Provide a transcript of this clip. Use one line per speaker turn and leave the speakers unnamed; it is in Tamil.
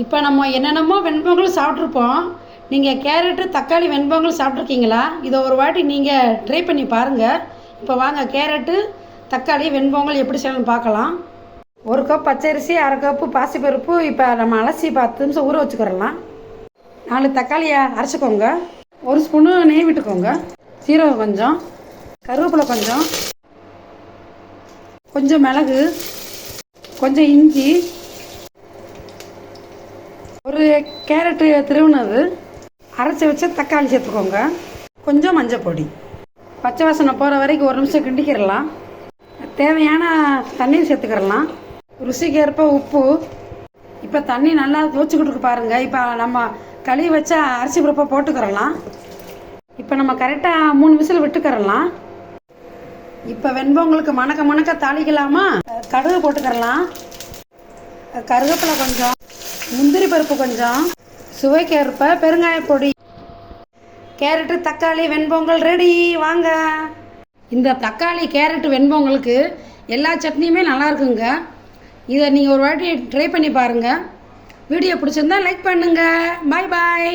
இப்போ நம்ம என்னென்னமோ வெண்பொங்கல் சாப்பிட்ருப்போம். நீங்கள் கேரட்டு தக்காளி வெண்பொங்கல் சாப்பிட்ருக்கீங்களா? இதை ஒரு வாட்டி நீங்கள் ட்ரை பண்ணி பாருங்கள். இப்போ வாங்க கேரட்டு தக்காளி வெண்பொங்கல் எப்படி செய்யணும்னு பார்க்கலாம். 1 கப் பச்சரிசி, 1/2 கப்பு பாசிப்பருப்பு இப்போ நம்ம அலசி 10 நிமிஷம் ஊற வச்சுக்கிறலாம். 4 தக்காளியை அரைச்சிக்கோங்க. 1 ஸ்பூனு நெய் விட்டுக்கோங்க. சீரகம் கொஞ்சம், கருவேப்பிலை கொஞ்சம், கொஞ்சம் மிளகு, கொஞ்சம் இஞ்சி, ஒரு கேரட்டு திருவுனது, அரைச்சி வச்ச தக்காளி சேர்த்துக்கோங்க. கொஞ்சம் மஞ்சள் பொடி. பச்சை வாசனை போகிற வரைக்கும் 1 நிமிஷம் கிண்டிக்கிறலாம். தேவையான தண்ணீர் சேர்த்துக்கிறலாம். ருசிக்கு ஏற்ப உப்பு. இப்போ தண்ணி நல்லா தோச்சிக்கிட்டு பாருங்கள். இப்போ நம்ம கழுவி வச்ச அரிசி பருப்பை போட்டுக்கிறலாம். இப்போ நம்ம கரெக்டாக 3 விசில் விட்டுக்கிறலாம். இப்போ வெண்பொங்கலுக்கு மணக்க தாளிக்கலாமா? கடுகு போட்டுக்கிறலாம். கருவேப்பிலை கொஞ்சம், முந்திரி பருப்பு கொஞ்சம், சுவைக்கு ஏற்ப பெருங்காய பொடி. கேரட்டு தக்காளி வெண்பொங்கல் ரெடி. வாங்க. இந்த தக்காளி கேரட்டு வெண்பொங்கலுக்கு எல்லா சட்னியுமே நல்லா இருக்குங்க. இதை நீங்கள் ஒரு வாட்டி ட்ரை பண்ணி பாருங்கள். வீடியோ பிடிச்சிருந்தா லைக் பண்ணுங்கள். பாய் பாய்.